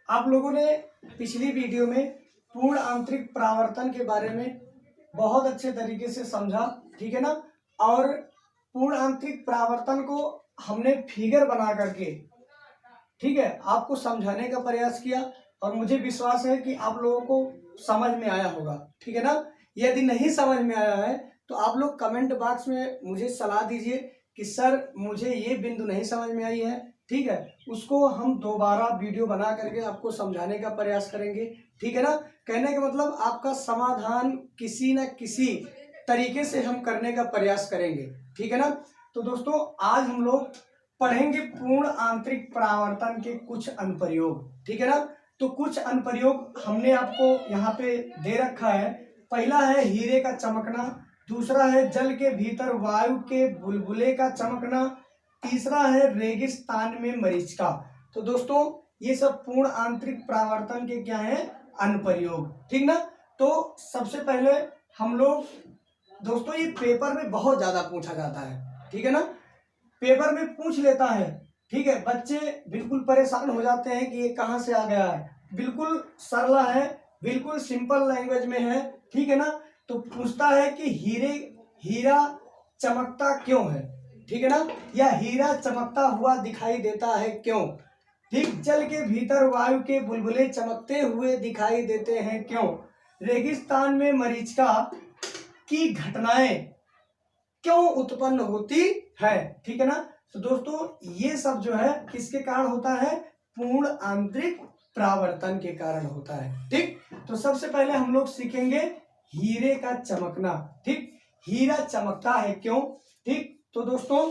आप लोगों ने पिछली वीडियो में पूर्ण आंतरिक परावर्तन के बारे में बहुत अच्छे तरीके से समझा, ठीक है ना। और पूर्ण आंतरिक परावर्तन को हमने फिगर बना करके, ठीक है, आपको समझाने का प्रयास किया और मुझे विश्वास है कि आप लोगों को समझ में आया होगा, ठीक है ना। यदि नहीं समझ में आया है तो आप लोग कमेंट बॉक्स में मुझे सलाह दीजिए कि सर मुझे ये बिंदु नहीं समझ में आई है, ठीक है, उसको हम दोबारा वीडियो बना करके आपको समझाने का प्रयास करेंगे, ठीक है ना। कहने का मतलब आपका समाधान किसी न किसी तरीके से हम करने का प्रयास करेंगे, ठीक है ना। तो दोस्तों आज हम लोग पढ़ेंगे पूर्ण आंतरिक परावर्तन के कुछ अनुप्रयोग, ठीक है ना। तो कुछ अनुप्रयोग हमने आपको यहाँ पे दे रखा है। पहला है हीरे का चमकना, दूसरा है जल के भीतर वायु के बुलबुले का चमकना, तीसरा है रेगिस्तान में मरीचिका। तो दोस्तों ये सब पूर्ण आंतरिक परावर्तन के क्या है, अनुप्रयोग, ठीक ना। तो सबसे पहले हम लोग दोस्तों, ये पेपर में बहुत ज्यादा पूछा जाता है, ठीक है ना, पेपर में पूछ लेता है, ठीक है। बच्चे बिल्कुल परेशान हो जाते हैं कि ये कहाँ से आ गया है। बिल्कुल सरला है, बिल्कुल सिंपल लैंग्वेज में है, ठीक है ना। तो पूछता है कि हीरा चमकता क्यों है, ठीक है ना, या हीरा चमकता हुआ दिखाई देता है क्यों, ठीक। जल के भीतर वायु के बुलबुले चमकते हुए दिखाई देते हैं क्यों, रेगिस्तान में मरीचिका की घटनाएं क्यों उत्पन्न होती है, ठीक है ना। तो दोस्तों ये सब जो है किसके कारण होता है, पूर्ण आंतरिक परावर्तन के कारण होता है, ठीक। तो सबसे पहले हम लोग सीखेंगे हीरे का चमकना, ठीक। हीरा चमकता है क्यों, ठीक। तो दोस्तों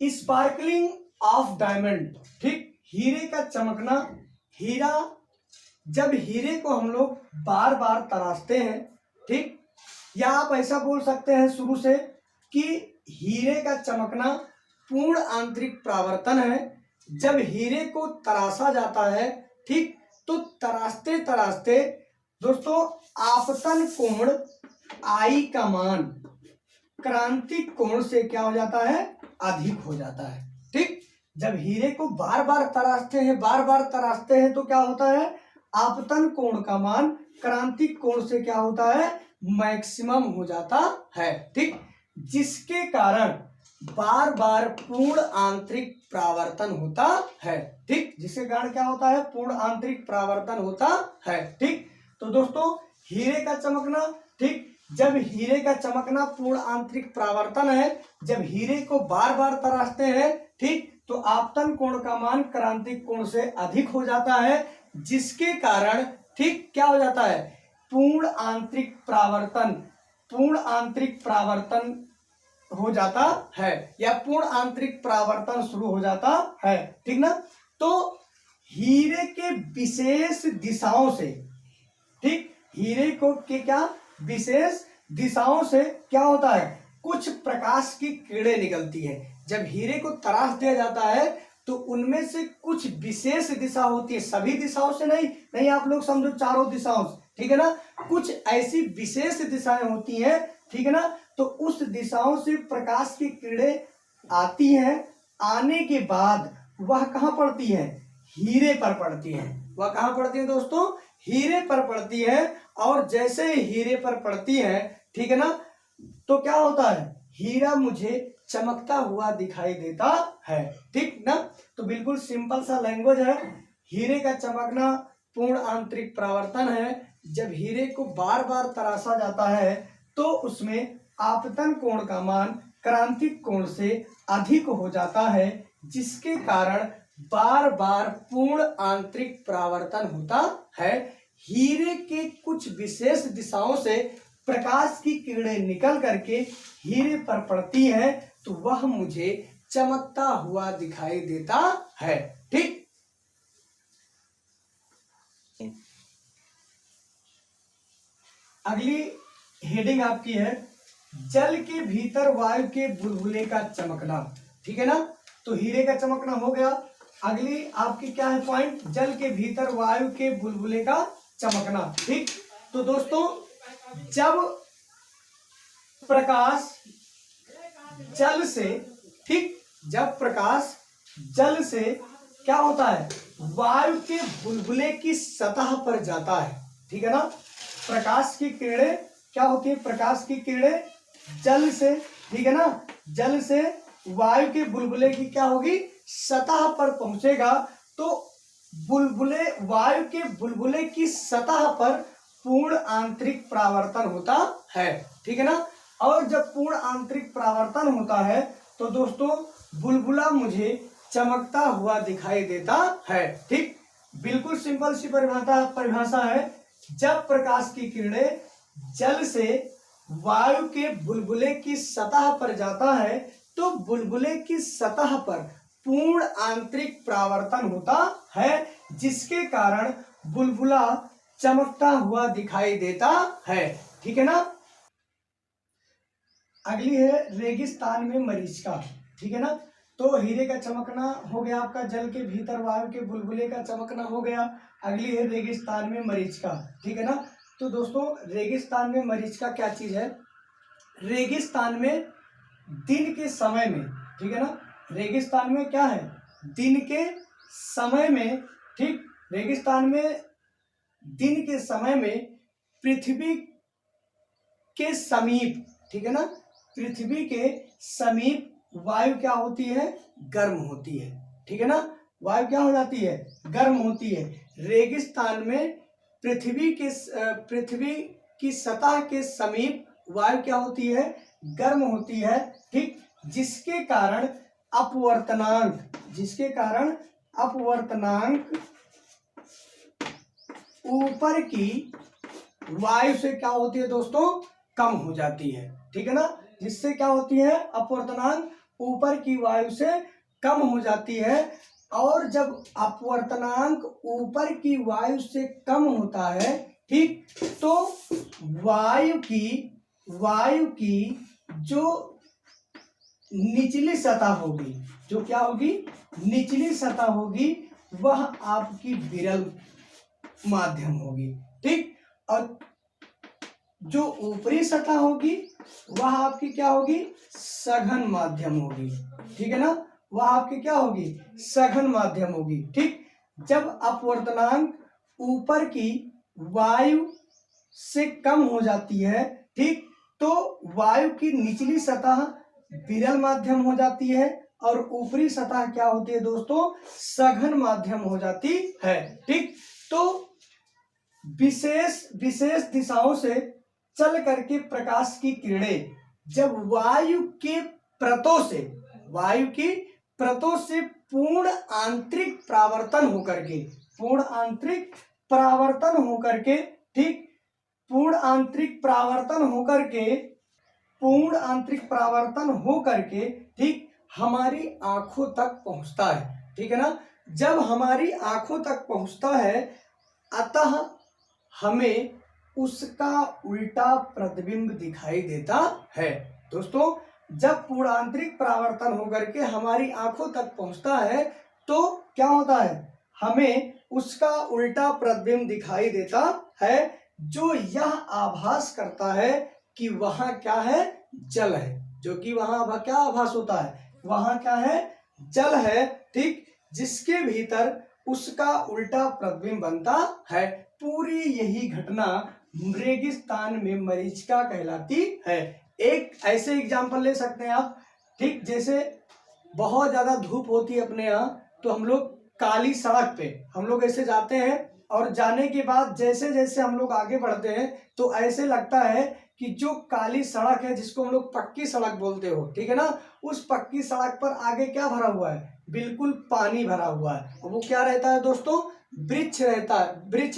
स्पार्कलिंग ऑफ डायमंड, ठीक, हीरे का चमकना। हीरा, जब हीरे को हम लोग बार बार तराशते हैं, ठीक, या आप ऐसा बोल सकते हैं शुरू से कि हीरे का चमकना पूर्ण आंतरिक परावर्तन है। जब हीरे को तराशा जाता है, ठीक, तो तराशते तराशते दोस्तों आपतन कोण आई का मान क्रांतिक कोण से क्या हो जाता है, अधिक हो जाता है, ठीक। जब हीरे को बार बार तराशते हैं तो क्या होता है, आपतन कोण का मान क्रांतिक कोण से क्या होता है, मैक्सिमम हो जाता है, ठीक। जिसके कारण बार बार पूर्ण आंतरिक परावर्तन होता है, ठीक। जिसके कारण क्या होता है, पूर्ण आंतरिक परावर्तन होता है, ठीक। तो दोस्तों हीरे का चमकना, ठीक, जब हीरे का चमकना पूर्ण आंतरिक परावर्तन है। जब हीरे को बार बार तराशते हैं, ठीक, तो आपतन कोण का मान क्रांतिक कोण से अधिक हो जाता है, जिसके कारण, ठीक, क्या हो जाता है, पूर्ण आंतरिक परावर्तन हो जाता है, या पूर्ण आंतरिक परावर्तन शुरू हो जाता है, ठीक ना। तो हीरे के विशेष दिशाओं से, ठीक, हीरे को के क्या विशेष दिशाओं से क्या होता है, कुछ प्रकाश की किरणें निकलती है। जब हीरे को तराश दिया जाता है तो उनमें से कुछ विशेष दिशा होती है, सभी दिशाओं से नहीं आप लोग समझो चारों दिशाओं से, ठीक है ना। कुछ ऐसी विशेष दिशाएं होती हैं, ठीक है ना। तो उस दिशाओं से प्रकाश की किरणें आती हैं, आने के बाद वह कहाँ पड़ती है, हीरे पर पड़ती है। वह कहाँ पड़ती है दोस्तों, हीरे पर पड़ती है। और जैसे हीरे पर पड़ती है, ठीक है ना, तो क्या होता है, हीरा मुझे चमकता हुआ दिखाई देता है, ठीक ना। तो बिल्कुल सिंपल सा लैंग्वेज है। हीरे का चमकना पूर्ण आंतरिक परावर्तन है। जब हीरे को बार बार तराशा जाता है तो उसमें आपतन कोण का मान क्रांतिक कोण से अधिक हो जाता है, जिसके कारण बार बार पूर्ण आंतरिक परावर्तन होता है। हीरे के कुछ विशेष दिशाओं से प्रकाश की किरणें निकल करके हीरे पर पड़ती हैं, तो वह मुझे चमकता हुआ दिखाई देता है, ठीक। अगली हेडिंग आपकी है जल के भीतर वायु के बुलबुले का चमकना, ठीक है ना। तो हीरे का चमकना हो गया। अगली आपकी क्या है पॉइंट, जल के भीतर वायु के बुलबुले का चमकना, ठीक। तो दोस्तों जब प्रकाश जल से, ठीक, जब प्रकाश जल से क्या होता है, वायु के बुलबुले की सतह पर जाता है, ठीक है ना। प्रकाश की किरणें क्या होती है, प्रकाश की किरणें जल से, ठीक है ना, जल से वायु के बुलबुले की क्या होगी, सतह पर पहुंचेगा। तो बुलबुले, वायु के बुलबुले की सतह पर पूर्ण आंतरिक परावर्तन होता है, ठीक है ना। और जब पूर्ण आंतरिक परावर्तन होता है तो दोस्तों बुलबुला मुझे चमकता हुआ दिखाई देता है, ठीक। बिल्कुल सिंपल सी परिभाषा है। जब प्रकाश की किरणें जल से वायु के बुलबुले की सतह पर जाता है तो बुलबुले की सतह पर पूर्ण आंतरिक परावर्तन होता है, जिसके कारण बुलबुला चमकता हुआ दिखाई देता है, ठीक है ना। अगली है रेगिस्तान में मरीचिका, ठीक है ना। तो हीरे का चमकना हो गया आपका, जल के भीतर वायु के बुलबुले का चमकना हो गया। अगली है रेगिस्तान में मरीचिका, ठीक है ना। तो दोस्तों रेगिस्तान में मरीचिका क्या चीज है, रेगिस्तान में दिन के समय में, ठीक है ना, रेगिस्तान में क्या है, दिन के समय में, ठीक, रेगिस्तान में दिन के समय में पृथ्वी के समीप, ठीक है ना, पृथ्वी के समीप वायु क्या होती है, गर्म होती है, ठीक है ना। वायु क्या हो जाती है, गर्म होती है। रेगिस्तान में पृथ्वी की सतह के समीप वायु क्या होती है, गर्म होती है, ठीक। जिसके कारण अपवर्तनांक ऊपर की वायु से क्या होती है दोस्तों, कम हो जाती है, ठीक है ना। जिससे क्या होती है, अपवर्तनांक ऊपर की वायु से कम हो जाती है। और जब अपवर्तनांक ऊपर की वायु से कम होता है, ठीक, तो वायु की जो निचली सतह होगी, जो क्या होगी, निचली सतह होगी, वह आपकी विरल माध्यम होगी, ठीक। और जो ऊपरी सतह होगी वह आपकी क्या होगी, सघन माध्यम होगी, ठीक है ना। वह आपकी क्या होगी, सघन माध्यम होगी, ठीक। जब अपवर्तनांक ऊपर की वायु से कम हो जाती है, ठीक, तो वायु की निचली सतह विरल माध्यम हो जाती है और ऊपरी सतह क्या होती है दोस्तों, सघन माध्यम हो जाती है, ठीक। तो विशेष दिशाओं से चल करके प्रकाश की किरणें जब वायु की परतों से पूर्ण आंतरिक परावर्तन होकर के, ठीक, पूर्ण आंतरिक परावर्तन होकर के, ठीक, हमारी आंखों तक पहुंचता है, ठीक है ना। जब हमारी आंखों तक पहुंचता है अतः हमें उसका उल्टा प्रतिबिंब दिखाई देता है। दोस्तों जब पूर्ण आंतरिक परावर्तन होकर के हमारी आंखों तक पहुंचता है तो क्या होता है, हमें उसका उल्टा प्रतिबिंब दिखाई देता है, जो यह आभास करता है कि वहां क्या है, जल है। जो कि वहां क्या आभास होता है, वहां क्या है, जल है, ठीक। जिसके भीतर उसका उल्टा प्रतिबिंब बनता है। पूरी यही घटना रेगिस्तान में मरीचिका कहलाती है। एक ऐसे एग्जाम्पल ले सकते हैं आप, ठीक, जैसे बहुत ज्यादा धूप होती है अपने यहाँ, तो हम लोग काली सड़क पे हम लोग ऐसे जाते हैं और जाने के बाद जैसे जैसे हम लोग आगे बढ़ते हैं तो ऐसे लगता है कि जो काली सड़क है, जिसको हम लोग पक्की सड़क बोलते हो, ठीक है ना, उस पक्की सड़क पर आगे क्या भरा हुआ है, बिल्कुल पानी भरा हुआ है। वो क्या रहता है दोस्तों, वृक्ष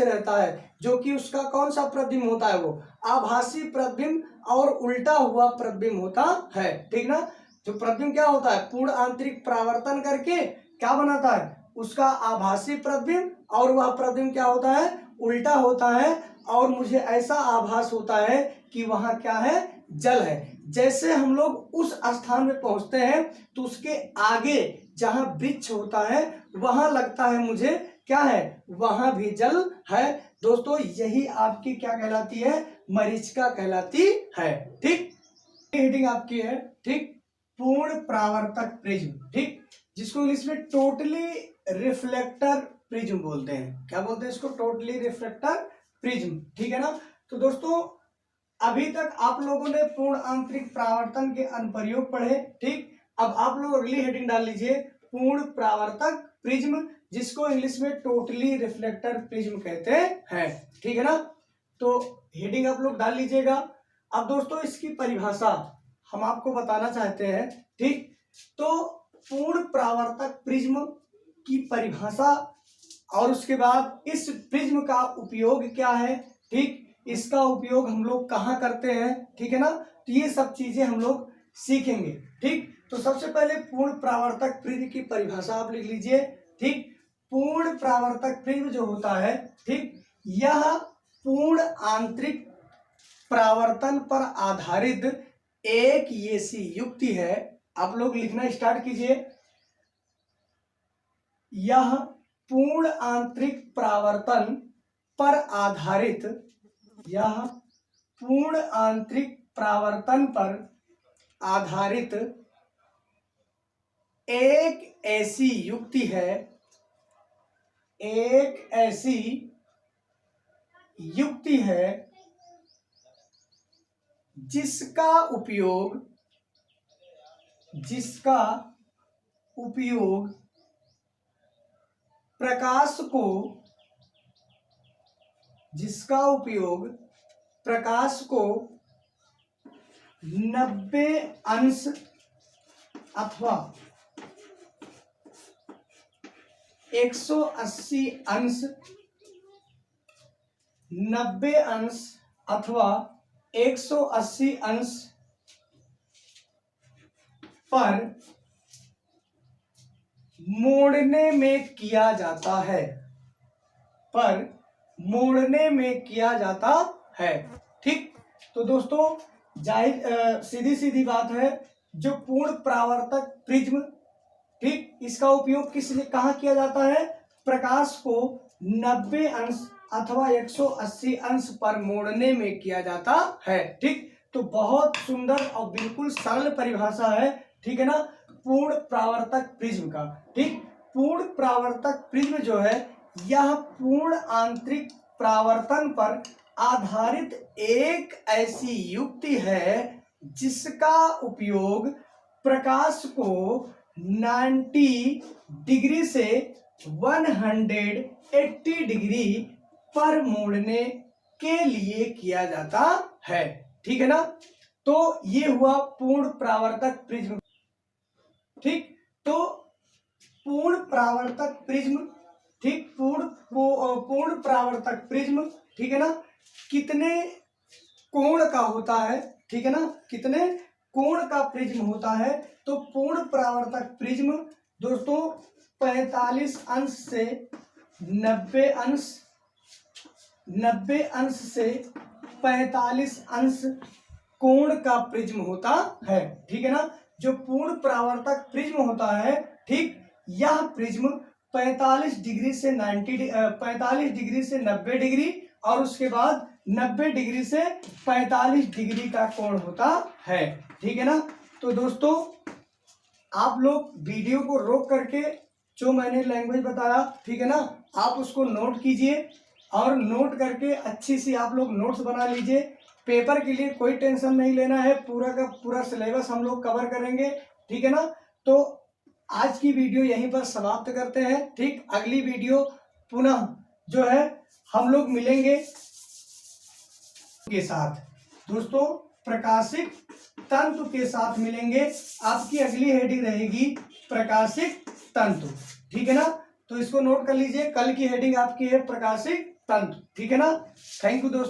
रहता है, जो कि उसका कौन सा प्रतिबिंब होता है, वो आभासी प्रतिबिंब और उल्टा हुआ प्रतिबिंब होता है, ठीक ना। जो प्रतिबिंब क्या होता है, पूर्ण आंतरिक परावर्तन करके क्या बनाता है, उसका आभासी प्रतिबिंब, और वह प्रतिबिंब क्या होता है, उल्टा होता है, और मुझे ऐसा आभास होता है कि वहां क्या है, जल है। जैसे हम लोग उस स्थान में पहुंचते हैं तो उसके आगे जहां वृक्ष होता है वहां लगता है मुझे क्या है, वहां भी जल है। दोस्तों यही आपकी क्या कहलाती है, मरीचिका कहलाती है, ठीक। हेडिंग आपकी है, ठीक, पूर्ण परावर्तक प्रिज्म, ठीक, जिसको इंग्लिश में टोटली रिफ्लेक्टर प्रिज्म बोलते हैं। क्या बोलते हैं इसको? Totally reflector prism. ठीक है ना। तो दोस्तों अभी तक आप लोगों ने पूर्ण आंतरिक परावर्तन के अनुप्रयोग पढ़े। ठीक, अब आप लोग अगली हेडिंग डाल लीजिए, पूर्ण परावर्तक प्रिज्म, जिसको इंग्लिश में टोटली रिफ्लेक्टर प्रिज्म कहते हैं। ठीक है ना। तो हेडिंग आप लोग डाल लीजिएगा। अब दोस्तों इसकी परिभाषा हम आपको बताना चाहते हैं। ठीक, तो पूर्ण परावर्तक प्रिज्म की परिभाषा और उसके बाद इस प्रिज्म का उपयोग क्या है, ठीक, इसका उपयोग हम लोग कहाँ करते हैं, ठीक है ना। तो ये सब चीजें हम लोग सीखेंगे। ठीक, तो सबसे पहले पूर्ण परावर्तक प्रिज्म की परिभाषा आप लिख लीजिए। ठीक, पूर्ण परावर्तक प्रिज्म जो होता है, ठीक, यह पूर्ण आंतरिक परावर्तन पर आधारित एक ऐसी युक्ति है। आप लोग लिखना स्टार्ट कीजिए। यह पूर्ण आंतरिक परावर्तन पर आधारित, यह पूर्ण आंतरिक परावर्तन पर आधारित एक ऐसी युक्ति है, एक ऐसी युक्ति है जिसका उपयोग प्रकाश को, जिसका उपयोग प्रकाश को 90 अंश अथवा 180 अंश, 90 अंश अथवा 180 अंश पर मोड़ने में किया जाता है, पर मोड़ने में किया जाता है। ठीक, तो दोस्तों जाहिर सीधी सीधी बात है, जो पूर्ण परावर्तक प्रिज्म, ठीक, इसका उपयोग किस लिए कहाँ किया जाता है? प्रकाश को 90 अंश अथवा 180 अंश पर मोड़ने में किया जाता है। ठीक, तो बहुत सुंदर और बिल्कुल सरल परिभाषा है। ठीक है ना, पूर्ण परावर्तक प्रिज्म का। ठीक, पूर्ण परावर्तक प्रिज्म जो है, यह पूर्ण आंतरिक परावर्तन पर आधारित एक ऐसी युक्ति है जिसका उपयोग प्रकाश को 90 डिग्री से 180 डिग्री पर मोड़ने के लिए किया जाता है। ठीक है ना। तो ये हुआ पूर्ण परावर्तक प्रिज्म। ठीक, तो पूर्ण परावर्तक प्रिज्म, ठीक, पूर्ण परावर्तक प्रिज्म, ठीक है ना, कितने कोण का होता है? ठीक है ना, कितने कोण का प्रिज्म होता है? तो पूर्ण परावर्तक प्रिज्म दोस्तों 45 अंश से 90 अंश, 90 अंश से 45 अंश कोण का प्रिज्म होता है। ठीक है ना। जो पूर्ण परावर्तक प्रिज्म होता है, ठीक, यह प्रिज्म 45 डिग्री से 90 डिग्री और उसके बाद 90 डिग्री से 45 डिग्री का कोण होता है। ठीक है ना। तो दोस्तों आप लोग वीडियो को रोक करके जो मैंने लैंग्वेज बताया, ठीक है ना, आप उसको नोट कीजिए और नोट करके अच्छी सी आप लोग नोट्स बना लीजिए। पेपर के लिए कोई टेंशन नहीं लेना है, पूरा का पूरा सिलेबस हम लोग कवर करेंगे। ठीक है ना। तो आज की वीडियो यहीं पर समाप्त करते हैं। ठीक, अगली वीडियो पुनः जो है हम लोग मिलेंगे के साथ, दोस्तों प्रकाशिक तंतु के साथ मिलेंगे। आपकी अगली हेडिंग रहेगी प्रकाशिक तंतु। ठीक है ना। तो इसको नोट कर लीजिए, कल की हेडिंग आपकी है प्रकाशिक तंतु। ठीक है ना। थैंक यू दोस्तों।